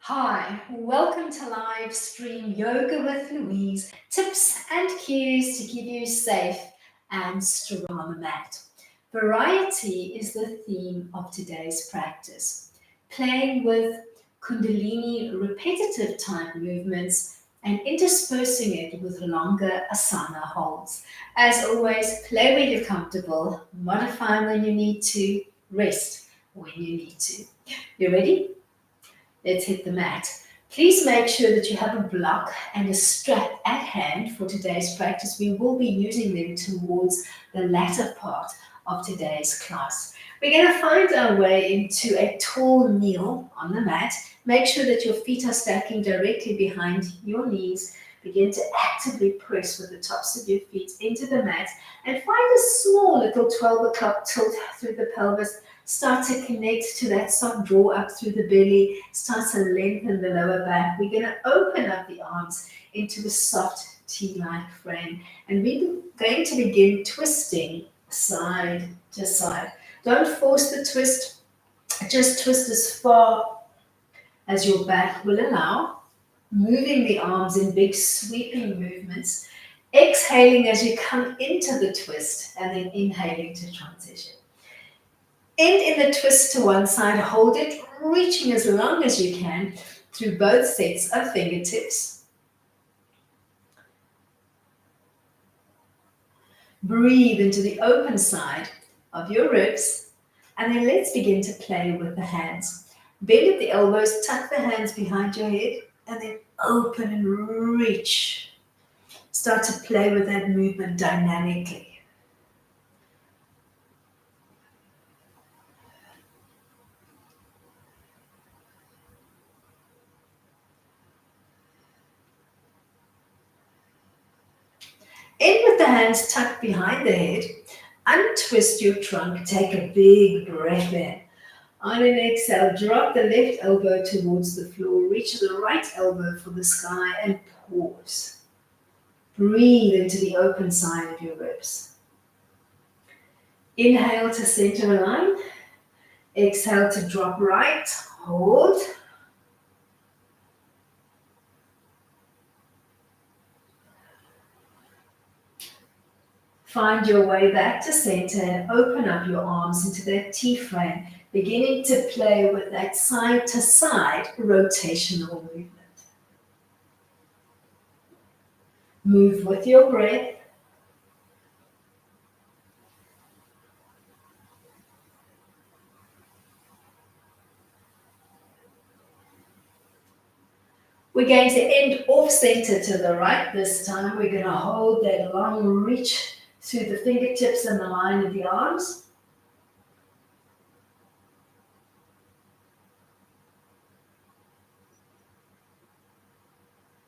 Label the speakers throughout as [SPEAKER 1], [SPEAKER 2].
[SPEAKER 1] Hi, welcome to live stream Yoga with Louise. Tips and cues to keep you safe and strong on the mat. Variety is the theme of today's practice. Playing with Kundalini repetitive type movements and interspersing it with longer asana holds. As always, play when you're comfortable, modify when you need to, rest when you need to. You ready? Let's hit the mat. Please make sure that you have a block and a strap at hand for today's practice. We will be using them towards the latter part of today's class. We're going to find our way into a tall kneel on the mat. Make sure that your feet are stacking directly behind your knees. Begin to actively press with the tops of your feet into the mat and find a small little 12 o'clock tilt through the pelvis. Start to connect to that soft draw up through the belly. Start to lengthen the lower back. We're going to open up the arms into a soft T-like frame. And we're going to begin twisting side to side. Don't force the twist. Just twist as far as your back will allow. Moving the arms in big sweeping movements. Exhaling as you come into the twist and then inhaling to transition. End in the twist to one side, hold it, reaching as long as you can through both sets of fingertips. Breathe into the open side of your ribs, and then let's begin to play with the hands. Bend at the elbows, tuck the hands behind your head, and then open and reach. Start to play with that movement dynamically. End with the hands tucked behind the head. Untwist your trunk. Take a big breath in. On an exhale, drop the left elbow towards the floor. Reach the right elbow for the sky and pause. Breathe into the open side of your ribs. Inhale to center align. Exhale to drop right. Hold. Find your way back to center and open up your arms into that T-frame, beginning to play with that side-to-side rotational movement. Move with your breath. We're going to end off center to the right this time. We're going to hold that long reach through the fingertips and the line of the arms.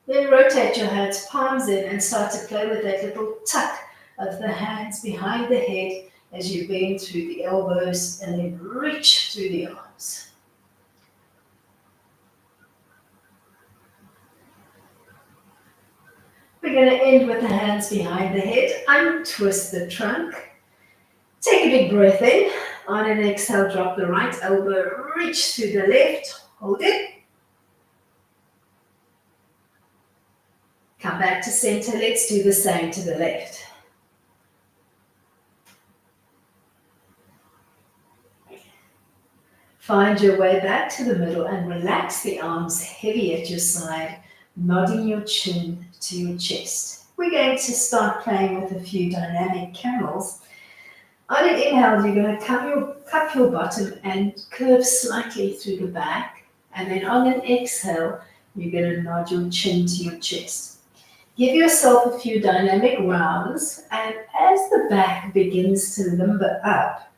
[SPEAKER 1] Then rotate your hands, palms in, and start to play with that little tuck of the hands behind the head as you bend through the elbows and then reach through the arms. We're going to end with the hands behind the head. Untwist the trunk. Take a big breath in. On an exhale, drop the right elbow, reach through the left, hold it. Come back to center. Let's do the same to the left. Find your way back to the middle and relax the arms heavy at your side, nodding your chin to your chest. We're going to start playing with a few dynamic camels. On an inhale, you're going to cup your bottom and curve slightly through the back. And then on an exhale, you're going to nod your chin to your chest. Give yourself a few dynamic rounds, and as the back begins to limber up,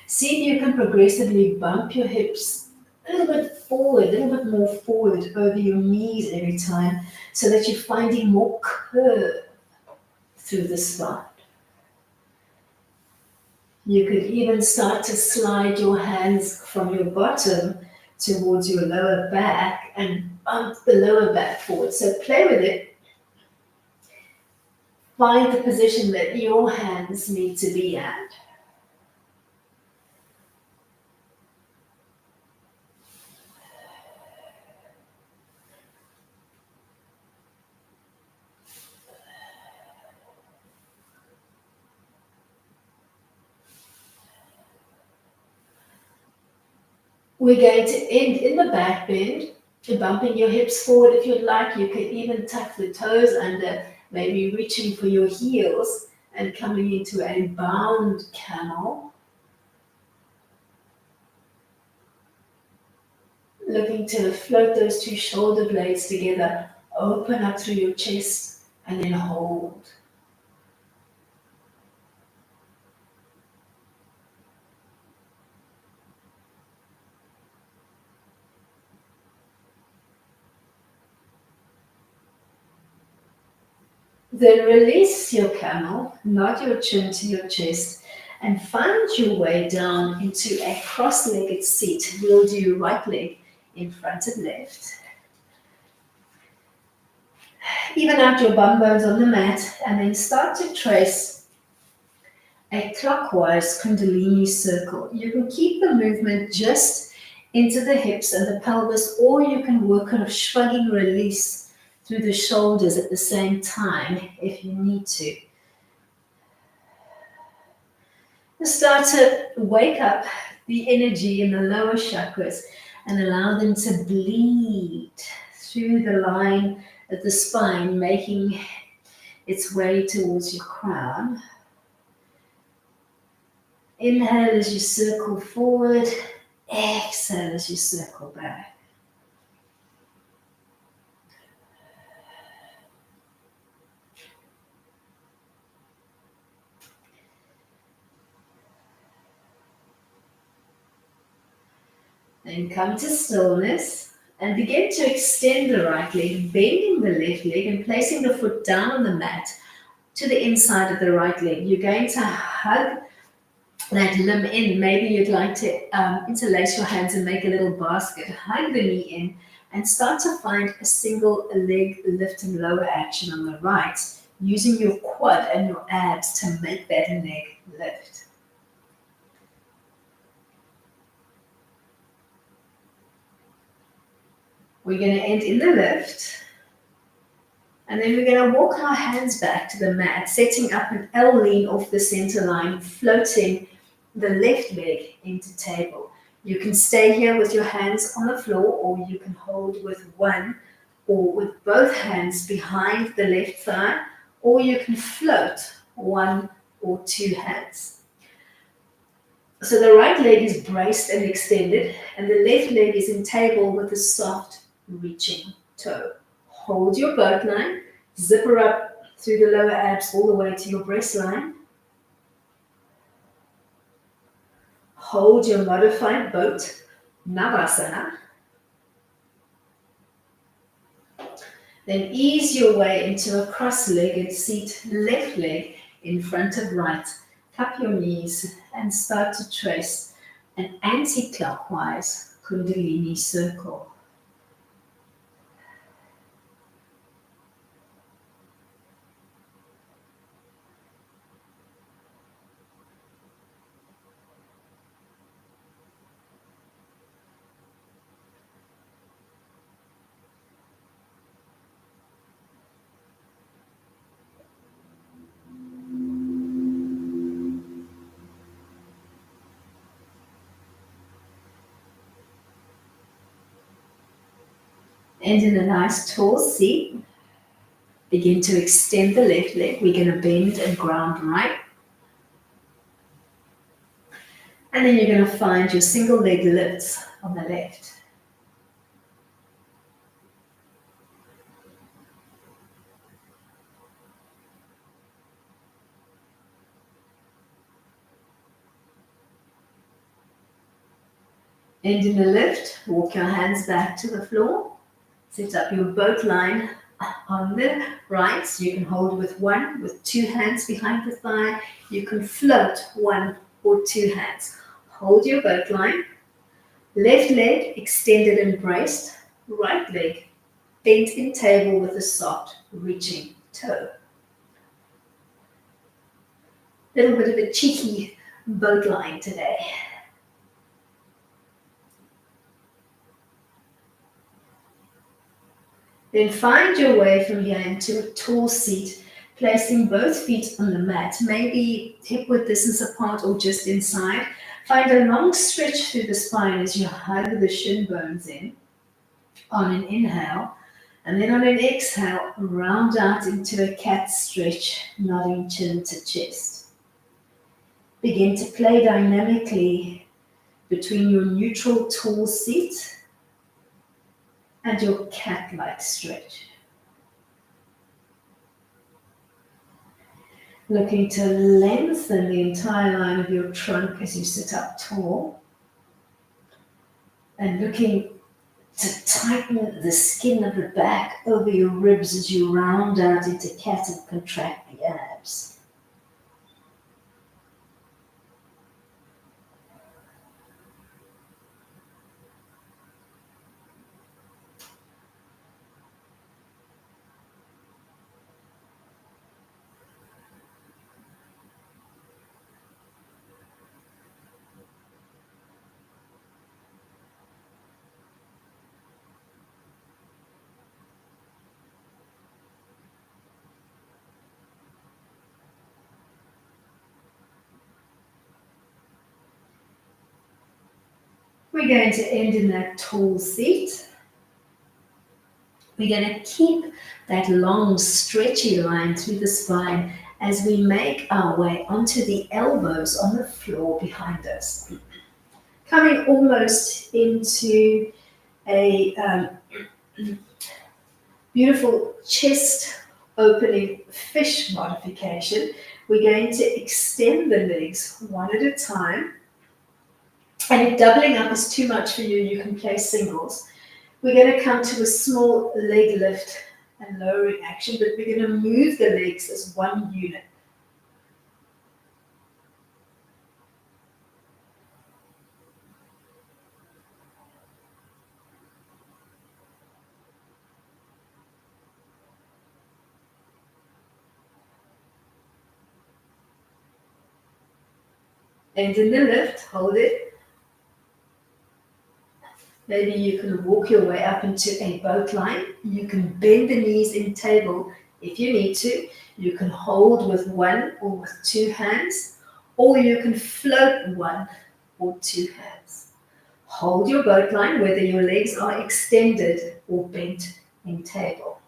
[SPEAKER 1] see if you can progressively bump your hips a little bit forward, a little bit more forward over your knees every time, so that you're finding more curve through the spine. You could even start to slide your hands from your bottom towards your lower back and bump the lower back forward. So play with it. Find the position that your hands need to be at. We're going to end in the back bend, bumping your hips forward if you'd like. You can even tuck the toes under, maybe reaching for your heels and coming into a bound camel. Looking to float those two shoulder blades together, open up through your chest, and then hold. Then release your camel, nod your chin to your chest, and find your way down into a cross-legged seat. We'll do right leg in front of left. Even out your bum bones on the mat, and then start to trace a clockwise Kundalini circle. You can keep the movement just into the hips and the pelvis, or you can work on a shrugging release through the shoulders at the same time if you need to. Start to wake up the energy in the lower chakras and allow them to bleed through the line of the spine, making its way towards your crown. Inhale as you circle forward, exhale as you circle back. Then come to stillness and begin to extend the right leg, bending the left leg and placing the foot down on the mat to the inside of the right leg. You're going to hug that limb in. Maybe you'd like to interlace your hands and make a little basket. Hug the knee in and start to find a single leg lift and lower action on the right, using your quad and your abs to make that leg lift. We're going to end in the lift, and then we're going to walk our hands back to the mat, setting up an L lean off the center line, floating the left leg into table. You can stay here with your hands on the floor, or you can hold with one or with both hands behind the left thigh, or you can float one or two hands. So the right leg is braced and extended, and the left leg is in table with a soft reaching toe. Hold your boat line, zipper up through the lower abs all the way to your breast line. Hold your modified boat, Navasana. Then ease your way into a cross-legged seat, left leg in front of right. Cup your knees and start to trace an anti-clockwise Kundalini circle. And in a nice tall seat, begin to extend the left leg. We're going to bend and ground right. And then you're going to find your single leg lifts on the left. And in the lift, walk your hands back to the floor. Set up your boat line on the right. So you can hold with one, with two hands behind the thigh. You can float one or two hands. Hold your boat line. Left leg extended and braced. Right leg bent in table with a soft reaching toe. Little bit of a cheeky boat line today. Then find your way from here into a tall seat, placing both feet on the mat, maybe hip width distance apart or just inside. Find a long stretch through the spine as you hug the shin bones in on an inhale. And then on an exhale, round out into a cat stretch, nodding chin to chest. Begin to play dynamically between your neutral tall seat and your cat-like stretch. Looking to lengthen the entire line of your trunk as you sit up tall. And looking to tighten the skin of the back over your ribs as you round out into cat and contract the abs. We're going to end in that tall seat. We're going to keep that long stretchy line through the spine as we make our way onto the elbows on the floor behind us. Coming almost into a beautiful chest opening fish modification. We're going to extend the legs one at a time. And if doubling up is too much for you, you can play singles. We're going to come to a small leg lift and lowering action, but we're going to move the legs as one unit. And in the lift, hold it. Maybe you can walk your way up into a boat line. You can bend the knees in table if you need to. You can hold with one or with two hands, or you can float one or two hands. Hold your boat line whether your legs are extended or bent in table.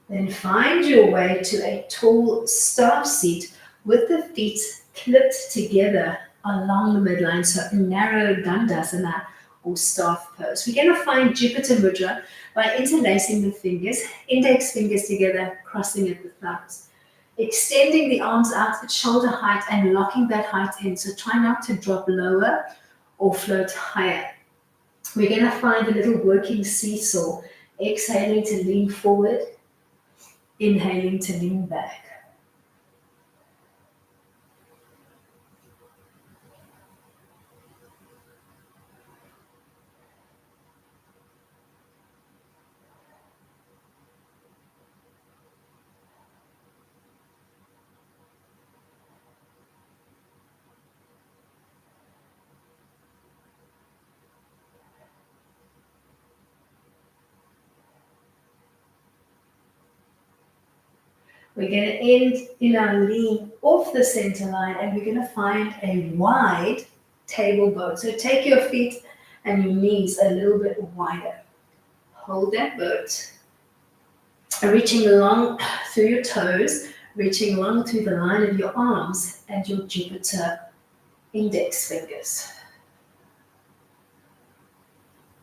[SPEAKER 1] Then find your way to a tall staff seat with the feet clipped together along the midline, so a narrow dandasana or staff pose. We're going to find Jupiter Mudra by interlacing the fingers, index fingers together, crossing at the thumbs. Extending the arms out at shoulder height and locking that height in, so try not to drop lower or float higher. We're going to find a little working seesaw, exhaling to lean forward, inhaling to lean back. We're going to end in our lean off the center line, and we're going to find a wide table boat. So take your feet and your knees a little bit wider. Hold that boat. Reaching along through your toes, reaching along through the line of your arms and your Jupiter index fingers.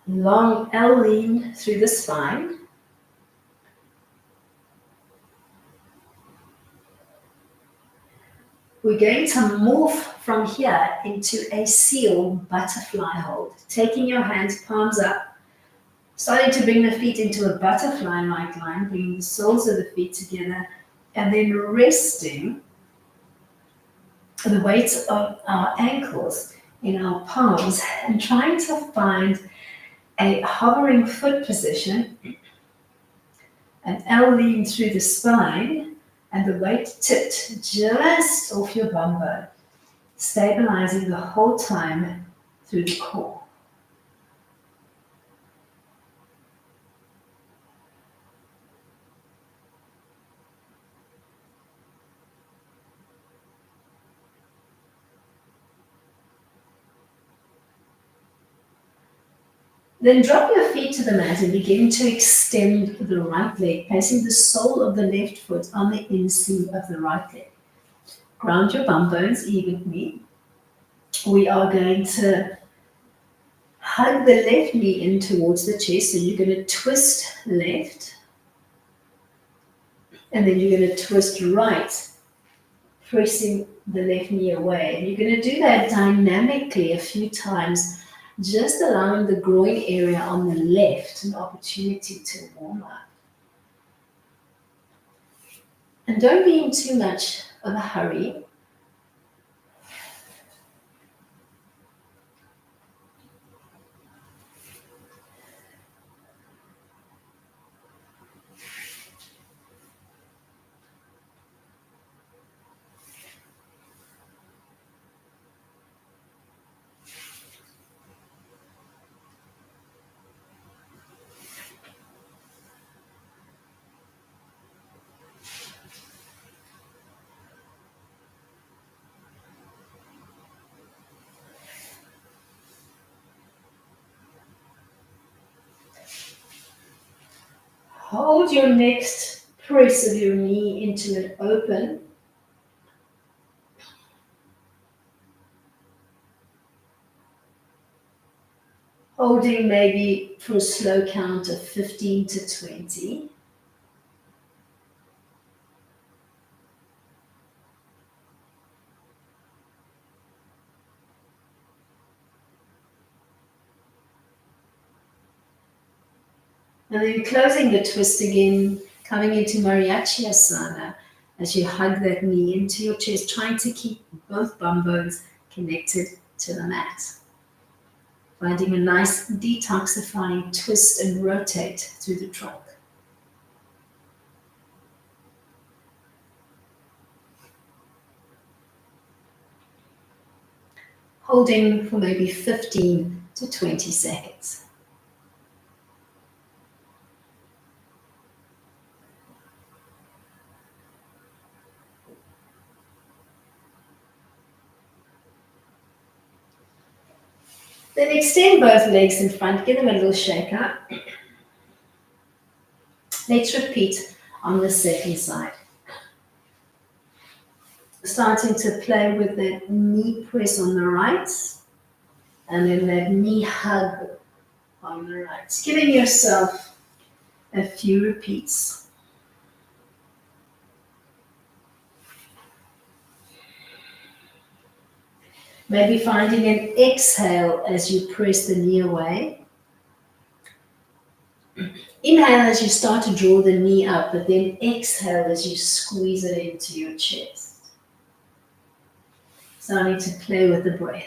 [SPEAKER 1] Long L lean through the spine. We're going to morph from here into a seal butterfly hold. Taking your hands, palms up, starting to bring the feet into a butterfly-like line, bringing the soles of the feet together, and then resting the weight of our ankles in our palms and trying to find a hovering foot position, an L lean through the spine, and the weight tipped just off your bum bone, stabilizing the whole time through the core. Then drop your feet to the mat and begin to extend the right leg, placing the sole of the left foot on the inseam of the right leg. Ground your bum bones evenly. We are going to hug the left knee in towards the chest. So you're going to twist left, and then you're going to twist right, pressing the left knee away. And you're going to do that dynamically a few times, just allowing the groin area on the left an opportunity to warm up. And don't be in too much of a hurry. Hold your next press of your knee into an open. Holding maybe for a slow count of 15 to 20. And then closing the twist again, coming into Mariachi Asana as you hug that knee into your chest, trying to keep both bum bones connected to the mat. Finding a nice detoxifying twist and rotate through the trunk. Holding for maybe 15 to 20 seconds. Then extend both legs in front, give them a little shake up. Let's repeat on the second side. Starting to play with that knee press on the right, and then that knee hug on the right. Giving yourself a few repeats. Maybe finding an exhale as you press the knee away. Inhale as you start to draw the knee up, but then exhale as you squeeze it into your chest. Starting to play with the breath.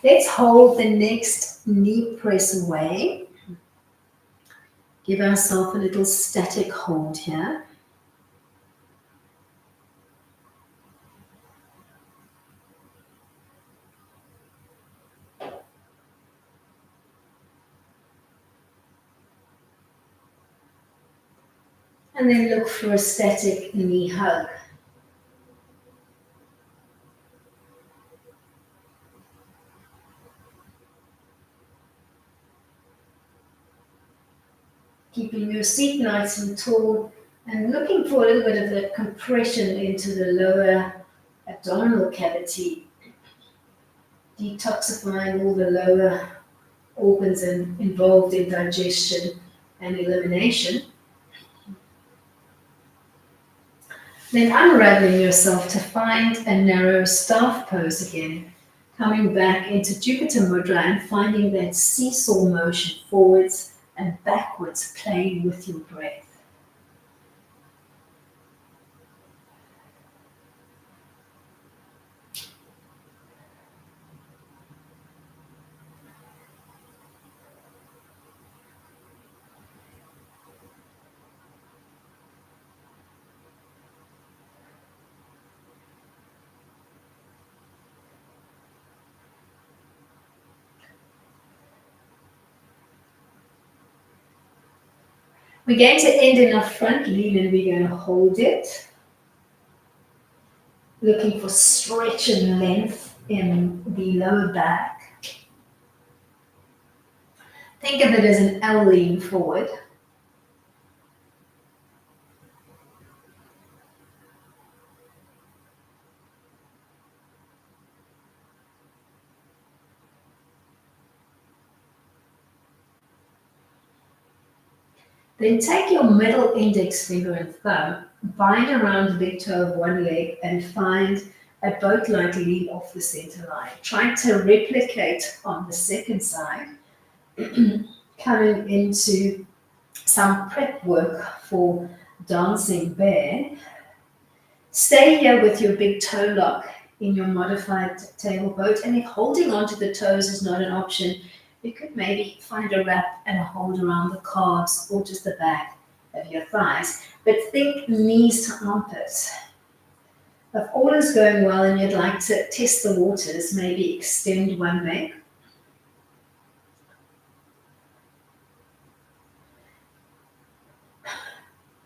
[SPEAKER 1] Let's hold the next knee press away. Give ourselves a little static hold here. And then look for a static knee hug. Keeping your seat nice and tall and looking for a little bit of that compression into the lower abdominal cavity, detoxifying all the lower organs involved in digestion and elimination. Then unraveling yourself to find a narrow staff pose again, coming back into Jupiter Mudra and finding that seesaw motion forwards and backwards, playing with your breath. We're going to end in our front lean and we're going to hold it, looking for stretch and length in the lower back. Think of it as an L lean forward. Then take your middle index finger and thumb, bind around the big toe of one leg and find a boat-like lean off the center line. Try to replicate on the second side, coming into some prep work for dancing bear. Stay here with your big toe lock in your modified table boat, and if holding onto the toes is not an option, you could maybe find a wrap and a hold around the calves or just the back of your thighs. But think knees to armpits. If all is going well and you'd like to test the waters, maybe extend one leg.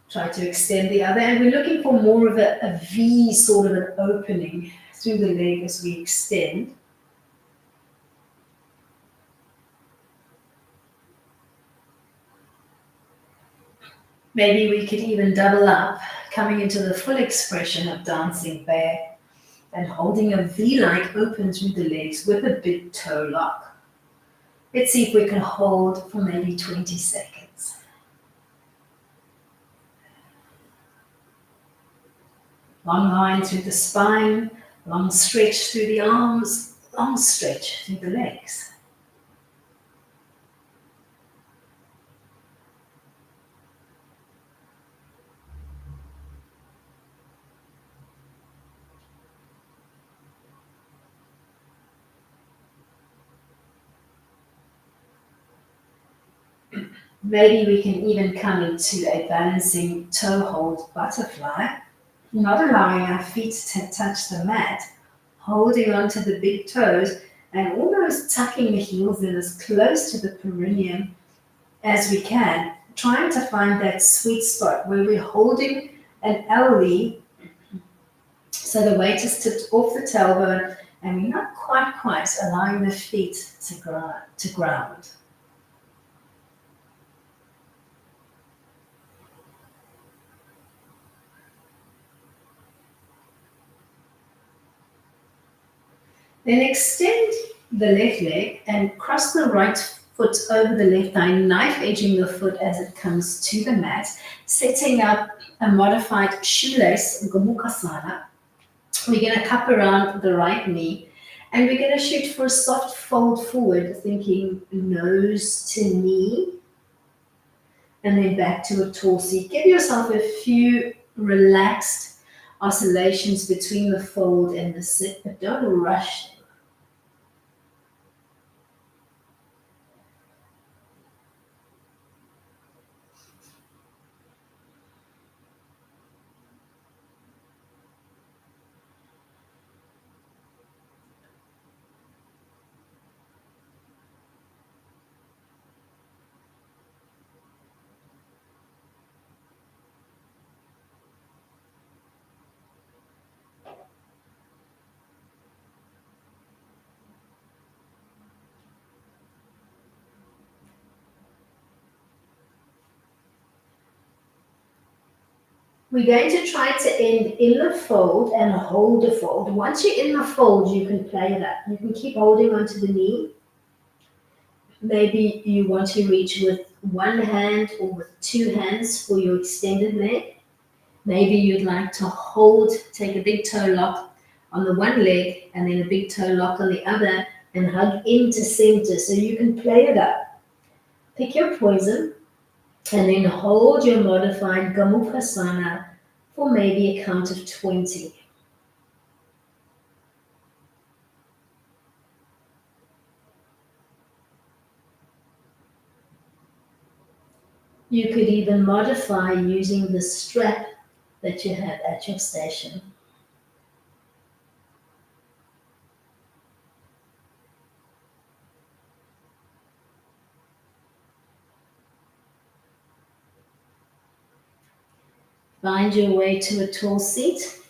[SPEAKER 1] Try to extend the other, and we're looking for more of a V, sort of an opening through the leg as we extend. Maybe we could even double up, coming into the full expression of dancing bear and holding a V-like open through the legs with a big toe lock. Let's see if we can hold for maybe 20 seconds. Long line through the spine, long stretch through the arms, long stretch through the legs. Maybe we can even come into a balancing toe hold butterfly, not allowing our feet to touch the mat, holding onto the big toes and almost tucking the heels in as close to the perineum as we can, trying to find that sweet spot where we're holding an L-lean, so the weight is tipped off the tailbone and we're not quite allowing the feet to ground. Then extend the left leg and cross the right foot over the left thigh, knife edging the foot as it comes to the mat, setting up a modified shoelace, Gomukasana. We're going to cup around the right knee and we're going to shoot for a soft fold forward, thinking nose to knee and then back to a torsi. Give yourself a few relaxed oscillations between the fold and the sit, but don't rush. We're going to try to end in the fold and hold the fold. Once you're in the fold, you can play it up. You can keep holding onto the knee. Maybe you want to reach with one hand or with two hands for your extended leg. Maybe you'd like to hold, take a big toe lock on the one leg and then a big toe lock on the other and hug into center so you can play it up. Pick your poison and then hold your modified Gomukhasana for maybe a count of 20. You could even modify using the strap that you have at your station. Find your way to a tall seat.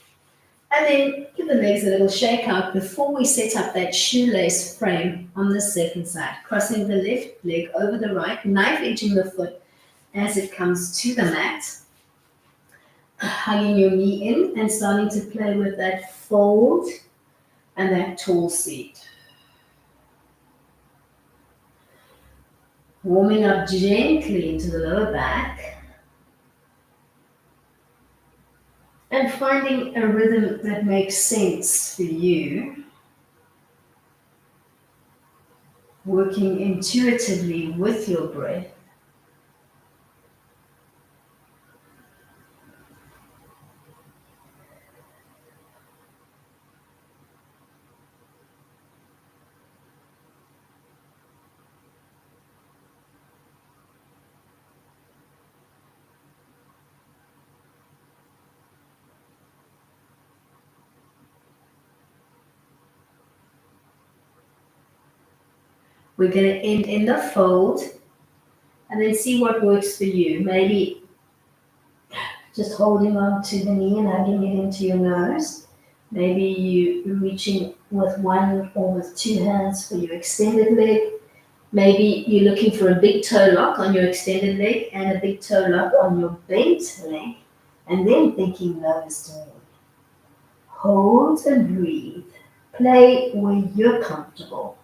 [SPEAKER 1] And then give the legs a little shake out before we set up that shoelace frame on the second side. Crossing the left leg over the right, knife edging the foot as it comes to the mat. Hugging your knee in and starting to play with that fold and that tall seat. Warming up gently into the lower back. And finding a rhythm that makes sense for you. Working intuitively with your breath. We're going to end in the fold and then see what works for you. Maybe just holding on to the knee and hugging it into your nose. Maybe you reaching with one or with two hands for your extended leg. Maybe you're looking for a big toe lock on your extended leg and a big toe lock on your bent leg. And then thinking nose to knee. Hold and breathe. Play where you're comfortable.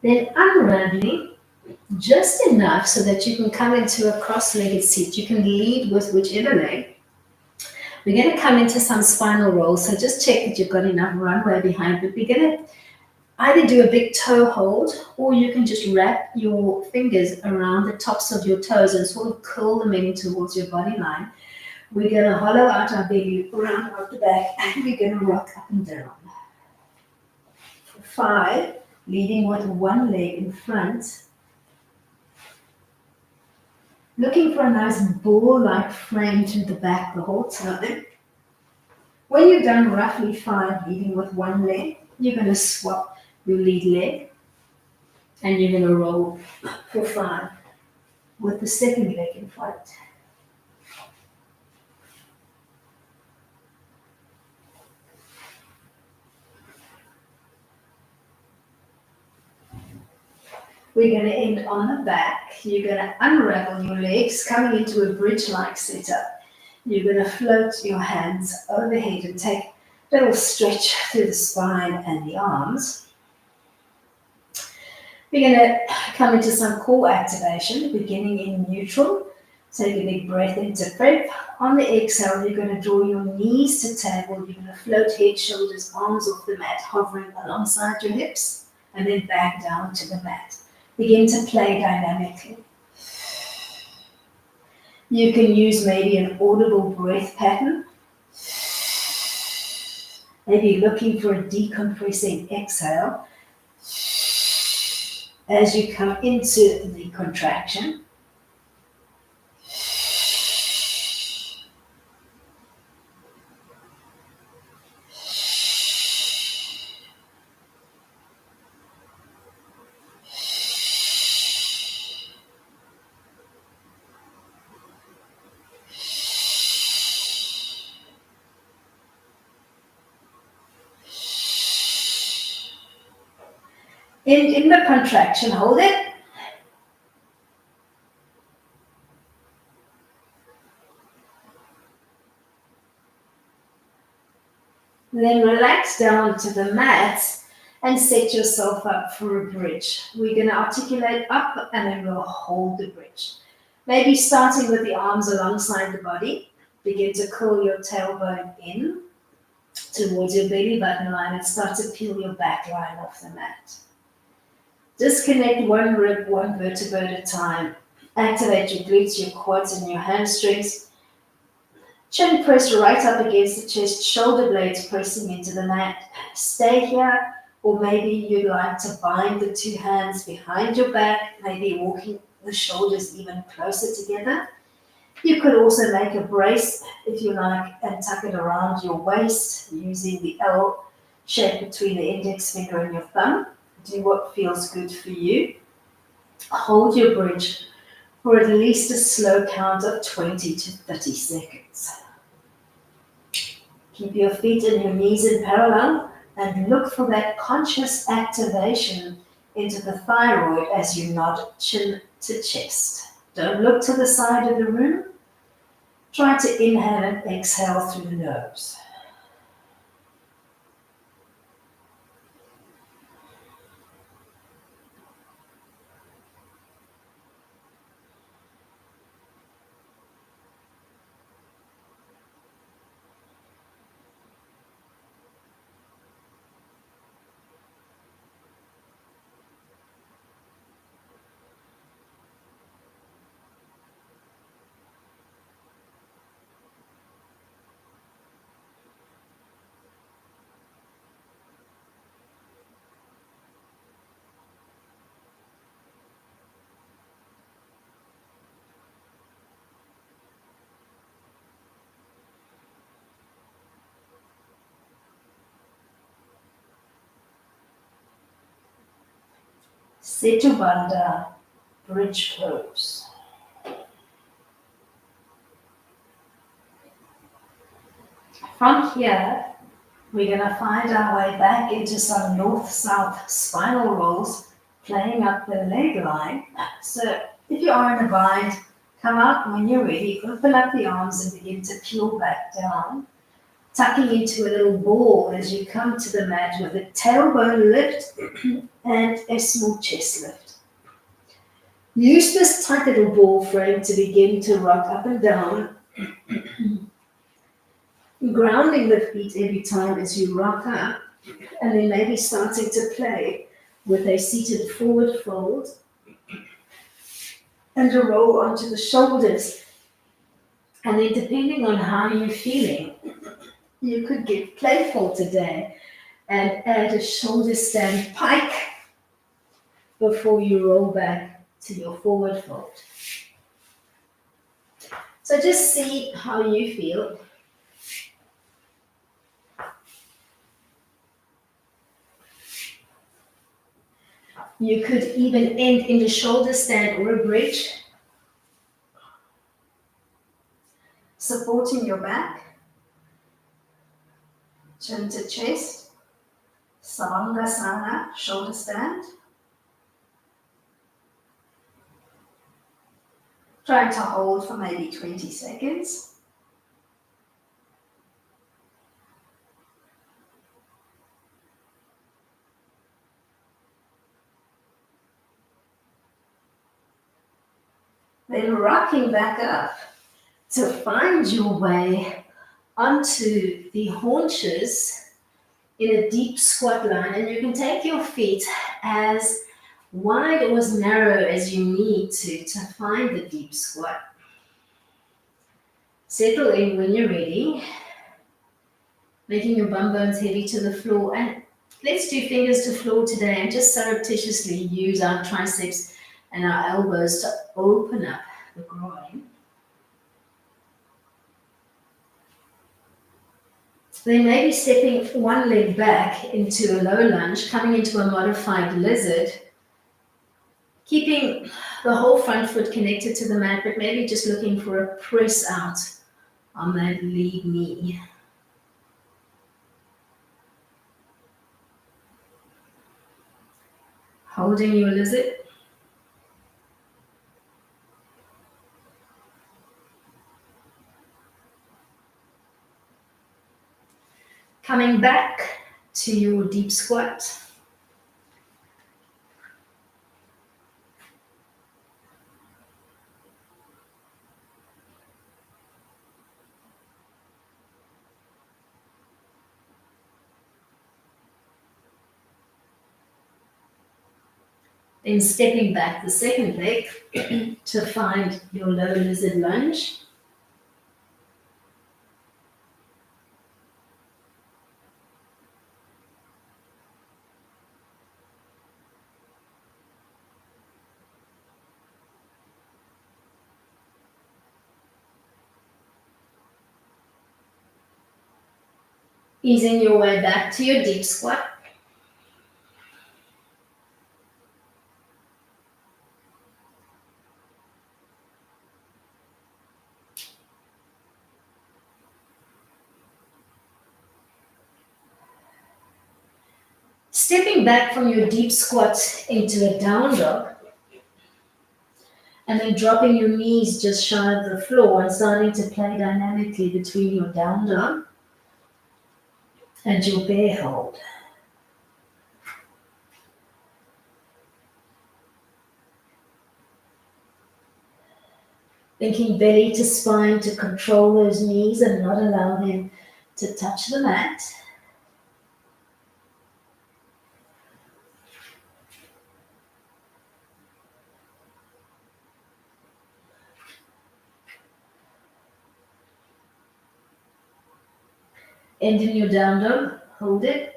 [SPEAKER 1] Then unraveling just enough so that you can come into a cross-legged seat. You can lead with whichever leg. We're going to come into some spinal rolls, so just check that you've got enough runway behind. But we're going to either do a big toe hold, or you can just wrap your fingers around the tops of your toes and sort of curl them in towards your body line. We're going to hollow out our belly, round out the back, and we're going to rock up and down. 5, leading with one leg in front. Looking for a nice ball-like frame to the back the whole time. When you've done roughly 5, leading with one leg, you're going to swap your lead leg and you're going to roll for 5 with the second leg in front. We're going to end on the back. You're going to unravel your legs, coming into a bridge-like setup. You're going to float your hands overhead and take a little stretch through the spine and the arms. We're going to come into some core activation, beginning in neutral. Take a big breath into prep. On the exhale, you're going to draw your knees to table. You're going to float head, shoulders, arms off the mat, hovering alongside your hips, and then back down to the mat. Begin to play dynamically. You can use maybe an audible breath pattern. Maybe looking for a decompressing exhale as you come into the contraction. In the contraction, hold it. Then relax down to the mat and set yourself up for a bridge. We're going to articulate up and then we'll hold the bridge. Maybe starting with the arms alongside the body. Begin to curl your tailbone in towards your belly button line and start to peel your back line off the mat. Disconnect one rib, one vertebra at a time. Activate your glutes, your quads, and your hamstrings. Chin press right up against the chest, shoulder blades pressing into the mat. Stay here Or maybe you'd like to bind the two hands behind your back, maybe walking the shoulders even closer together. You could also make a brace if you like and tuck it around your waist using the L shape between the index finger and your thumb. Do what feels good for you. Hold your bridge for at least a slow count of 20 to 30 seconds. Keep your feet and your knees in parallel and look for that conscious activation into the thyroid as you nod chin to chest. Don't look to the side of the room. Try to inhale and exhale through the nose. Setu Bandha, bridge pose. From here, we're going to find our way back into some north-south spinal rolls, playing up the leg line. So if you are in a bind, come out when you're ready, open up the arms and begin to peel back down, tucking into a little ball as you come to the mat with a tailbone lift and a small chest lift. Use this tight little ball frame to begin to rock up and down, grounding the feet every time as you rock up, and then maybe starting to play with a seated forward fold and a roll onto the shoulders. And then depending on how you're feeling, you could get playful today and add a shoulder stand pike before you roll back to your forward fold. So just see how you feel. You could even end in a shoulder stand or a bridge, supporting your back, chin to chest, Savasana, shoulder stand. Try to hold for maybe 20 seconds. Then rocking back up to find your way onto the haunches in a deep squat line. And you can take your feet as wide or as narrow as you need to find the deep squat. Settle in when you're ready, making your bum bones heavy to the floor. And let's do fingers to floor today and just surreptitiously use our triceps and our elbows to open up the groin. Then maybe stepping one leg back into a low lunge, coming into a modified lizard, keeping the whole front foot connected to the mat, but maybe just looking for a press out on that lead knee. Holding your lizard. Coming back to your deep squat. Then stepping back the second leg to find your low lizard lunge. Easing your way back to your deep squat. Stepping back from your deep squat into a down dog, and then dropping your knees just shy of the floor and starting to play dynamically between your down dog and your bear hold. Thinking belly to spine to control those knees and not allow them to touch the mat. End in your down dog, hold it.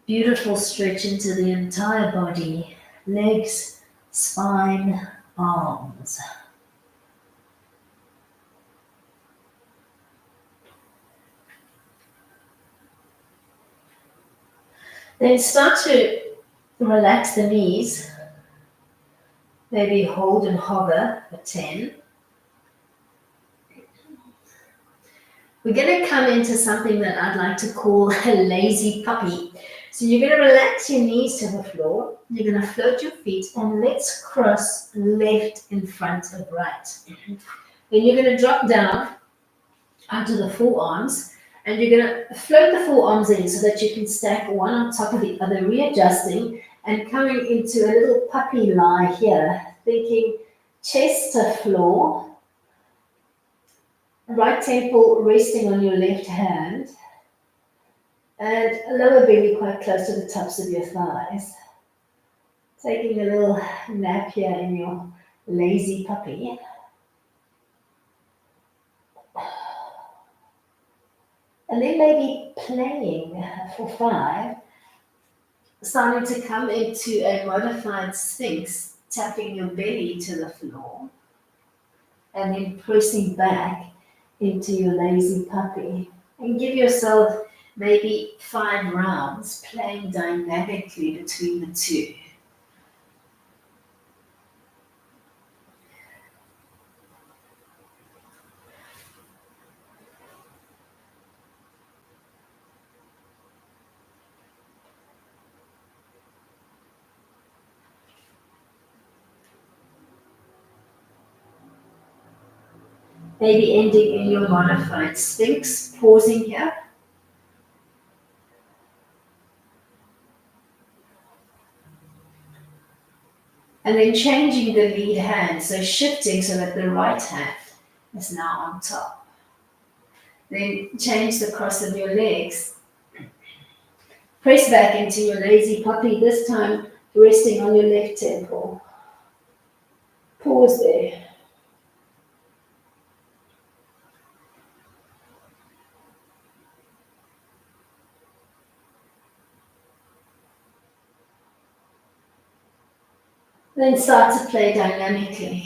[SPEAKER 1] Beautiful stretch into the entire body, legs, spine, arms. Then start to relax the knees. Maybe hold and hover for 10. We're going to come into something that I'd like to call a lazy puppy. So you're going to relax your knees to the floor. You're going to float your feet and let's cross left in front of right. Then you're going to drop down onto the forearms and you're going to float the forearms in so that you can stack one on top of the other, readjusting and coming into a little puppy lie here, thinking chest to floor. Right temple resting on your left hand and lower belly quite close to the tops of your thighs. Taking a little nap here in your lazy puppy. And then maybe playing for 5, starting to come into a modified sphinx, tapping your belly to the floor and then pressing back into your lazy puppy. And give yourself maybe 5 rounds playing dynamically between the two. Maybe ending in your modified sphinx, pausing here. And then changing the lead hand, so shifting so that the right hand is now on top. Then change the cross of your legs. Press back into your lazy puppy, this time resting on your left temple. Pause there. Then start to play dynamically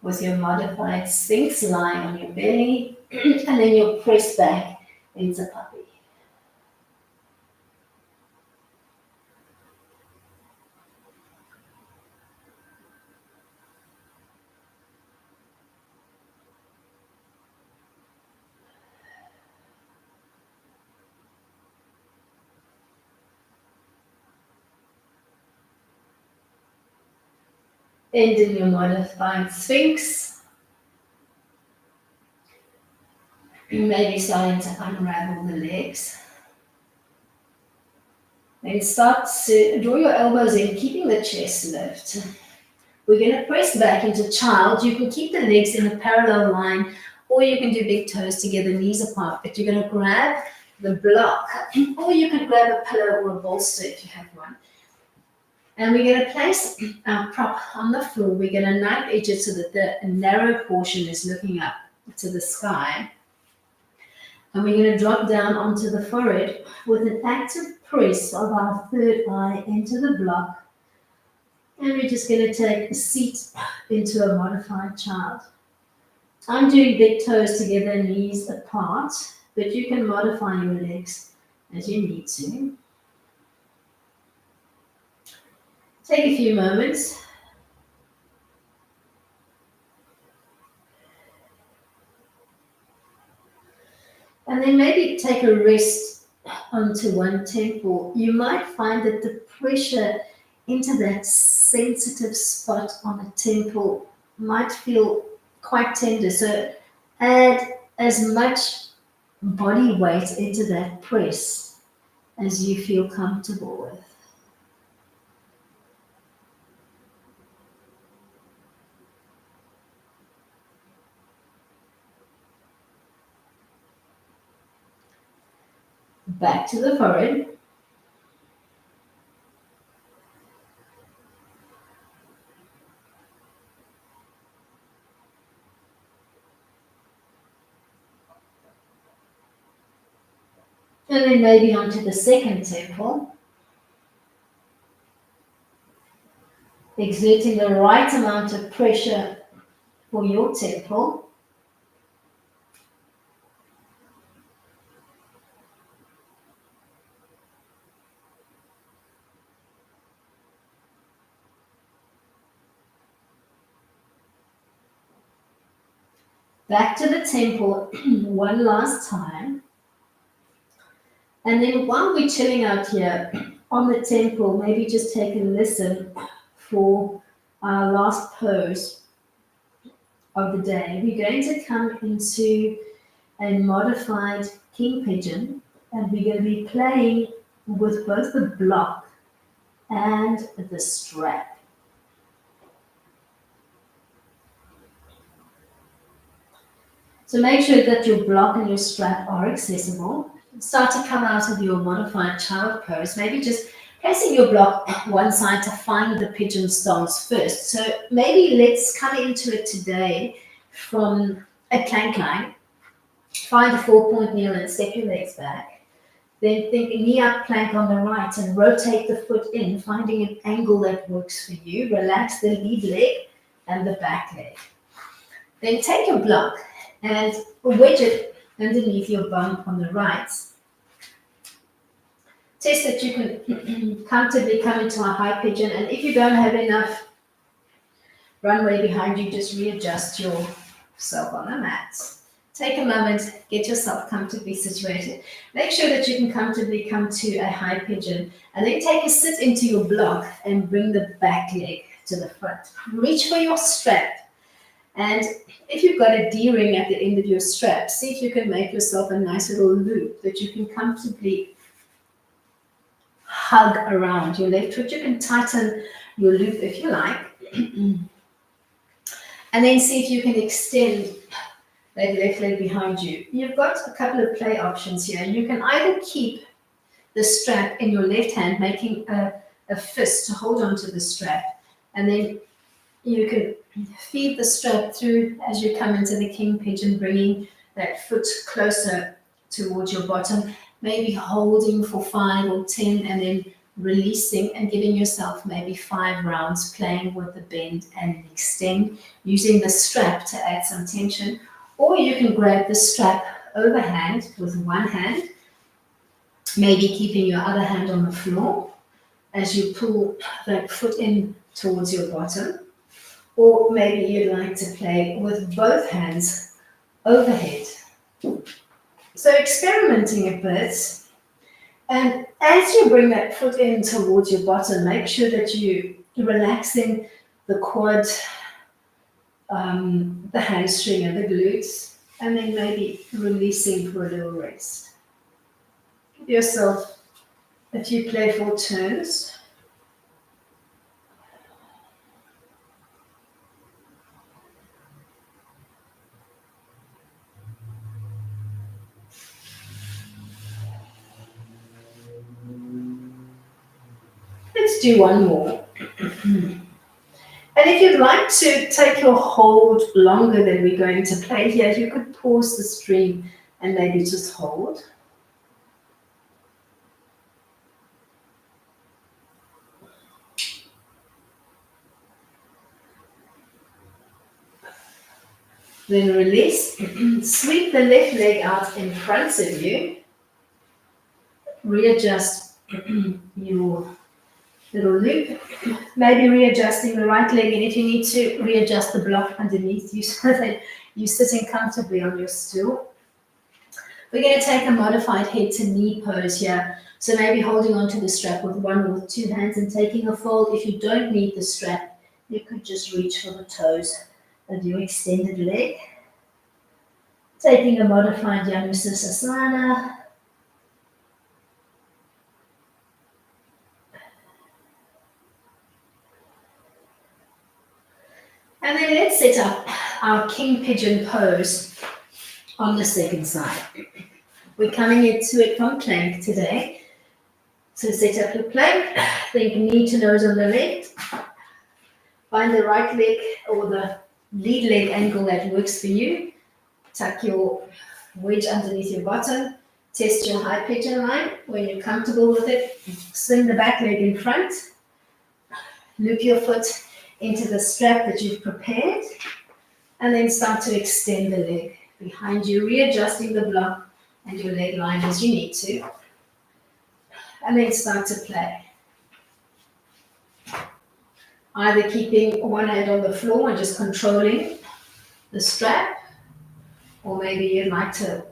[SPEAKER 1] with your modified sphinx lying on your belly, and then you'll press back into puppy. End in your modified sphinx. Maybe starting to unravel the legs. Then start to draw your elbows in, keeping the chest lift. We're going to press back into child. You can keep the legs in a parallel line, or you can do big toes together, knees apart. But you're going to grab the block, or you can grab a pillow or a bolster if you have one. And we're going to place our prop on the floor. We're going to knife edge it so that the narrow portion is looking up to the sky. And we're going to drop down onto the forehead with an active press of our third eye into the block. And we're just going to take a seat into a modified child. I'm doing big toes together, knees apart, but you can modify your legs as you need to. Take a few moments. And then maybe take a rest onto one temple. You might find that the pressure into that sensitive spot on a temple might feel quite tender. So add as much body weight into that press as you feel comfortable with. Back to the forehead. And then maybe onto the second temple. Exerting the right amount of pressure for your temple. Back to the temple one last time. And then while we're chilling out here on the temple, maybe just take a listen for our last pose of the day. We're going to come into a modified king pigeon, and we're going to be playing with both the block and the strap. So make sure that your block and your strap are accessible. Start to come out of your modified child pose, maybe just placing your block one side to find the pigeon stance first. So maybe let's come into it today from a plank line. Find a 4-point kneel and step your legs back. Then think knee up plank on the right and rotate the foot in, finding an angle that works for you. Relax the lead leg and the back leg. Then take your block and wedge it underneath your bum on the right. Test that you can comfortably come into a high pigeon, and if you don't have enough runway behind you, just readjust yourself on the mat. Take a moment, get yourself comfortably situated. Make sure that you can comfortably come to a high pigeon, and then take a sit into your block and bring the back leg to the front. Reach for your strap. And if you've got a D-ring at the end of your strap, see if you can make yourself a nice little loop that you can comfortably hug around your left foot. You can tighten your loop if you like. And then see if you can extend that left leg behind you. You've got a couple of play options here. You can either keep the strap in your left hand, making a fist to hold onto the strap, and then you can feed the strap through as you come into the king pigeon, bringing that foot closer towards your bottom, maybe holding for 5 or 10 and then releasing and giving yourself maybe 5 rounds playing with the bend and extend, using the strap to add some tension. Or you can grab the strap overhand with one hand, maybe keeping your other hand on the floor as you pull that foot in towards your bottom. Or maybe you'd like to play with both hands overhead. So experimenting a bit. And as you bring that foot in towards your bottom, make sure that you're relaxing the quad, the hamstring and the glutes, and then maybe releasing for a little rest. Give yourself a few playful turns. Let's do one more. And if you'd like to take your hold longer than we're going to play here, you could pause the stream and maybe just hold. Then release. Sweep the left leg out in front of you. Readjust your little loop. Maybe readjusting the right leg, and if you need to, readjust the block underneath you so that you're sitting comfortably on your stool. We're going to take a modified head to knee pose here. So maybe holding onto the strap with one or two hands and taking a fold. If you don't need the strap, you could just reach for the toes of your extended leg. Taking a modified Yamusasana. And then let's set up our king pigeon pose on the second side. We're coming into it from plank today. So set up your plank, think knee to nose on the left. Find the right leg or the lead leg angle that works for you. Tuck your wedge underneath your bottom. Test your high pigeon line. When you're comfortable with it, swing the back leg in front. Loop your foot into the strap that you've prepared. And then start to extend the leg behind you, readjusting the block and your leg line as you need to. And then start to play. Either keeping one hand on the floor and just controlling the strap, or maybe you'd like to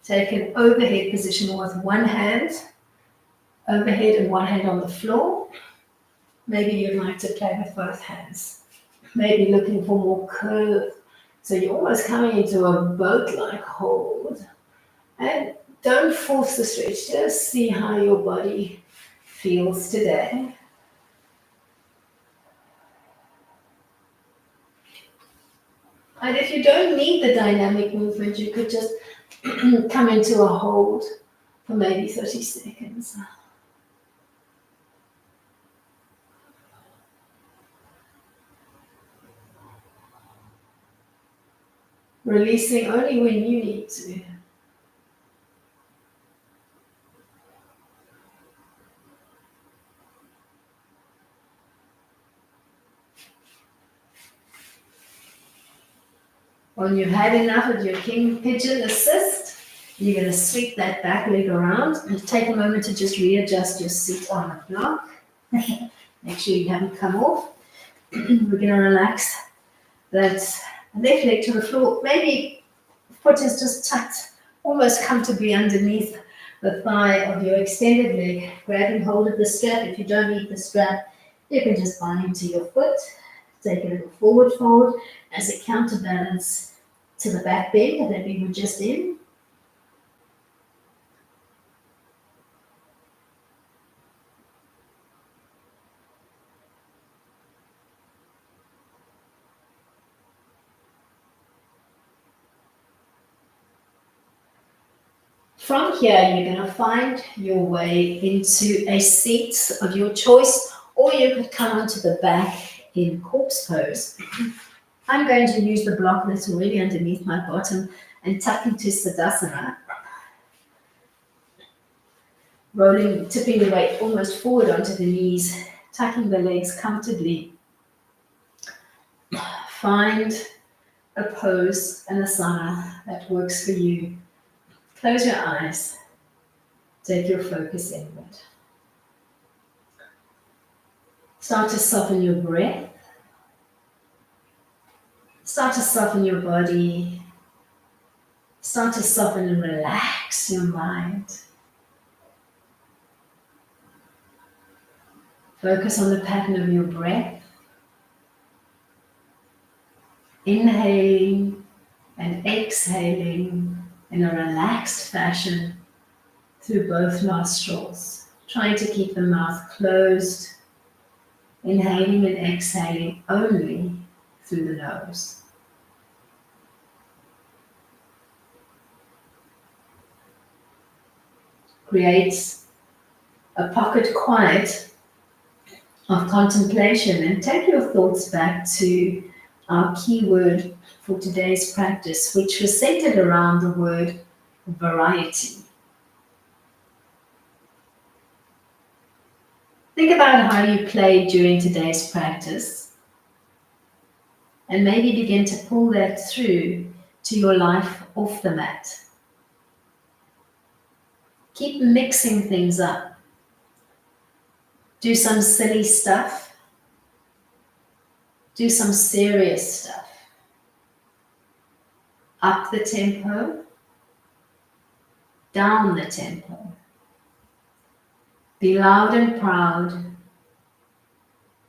[SPEAKER 1] take an overhead position with one hand overhead and one hand on the floor. Maybe you'd like to play with both hands. Maybe looking for more curve. So you're almost coming into a boat-like hold. And don't force the stretch, just see how your body feels today. And if you don't need the dynamic movement, you could just come into a hold for maybe 30 seconds. Releasing only when you need to. When you've had enough of your king pigeon assist, you're going to sweep that back leg around and take a moment to just readjust your seat on the block. Make sure you haven't come off. We're going to relax that left leg to the floor. Maybe foot is just tucked almost comfortably underneath the thigh of your extended leg. Grabbing hold of the strap. If you don't need the strap, you can just bind into your foot. Take a little forward fold as a counterbalance to the back bend that we were just in. From here, you're going to find your way into a seat of your choice, or you could come onto the back in corpse pose. I'm going to use the block that's already underneath my bottom and tuck into Siddhasana. Rolling, tipping the weight almost forward onto the knees, tucking the legs comfortably. Find a pose, an asana that works for you. Close your eyes. Take your focus inward. Start to soften your breath. Start to soften your body. Start to soften and relax your mind. Focus on the pattern of your breath. Inhaling and exhaling in a relaxed fashion through both nostrils. Trying to keep the mouth closed. Inhaling and exhaling only through the nose. Creates a pocket quiet of contemplation, and take your thoughts back to our keyword for today's practice, which was centered around the word variety. Think about how you played during today's practice and maybe begin to pull that through to your life off the mat. Keep mixing things up. Do some silly stuff. Do some serious stuff. Up the tempo, down the tempo. Be loud and proud.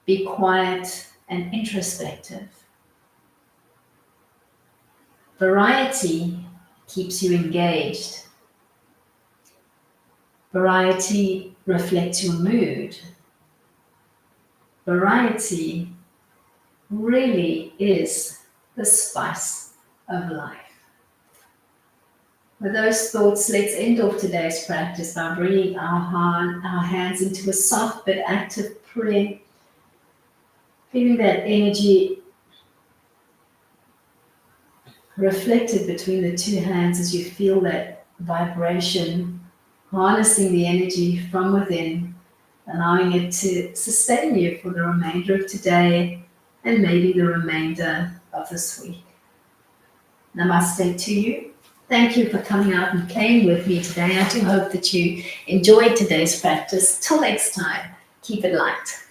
[SPEAKER 1] Be quiet and introspective. Variety keeps you engaged. Variety reflects your mood. Variety really is the spice of life. With those thoughts, let's end off today's practice by bringing our hands into a soft but active prayer. Feeling that energy reflected between the two hands as you feel that vibration, harnessing the energy from within, allowing it to sustain you for the remainder of today and maybe the remainder of this week. Namaste to you. Thank you for coming out and playing with me today. I do hope that you enjoyed today's practice. Till next time, keep it light.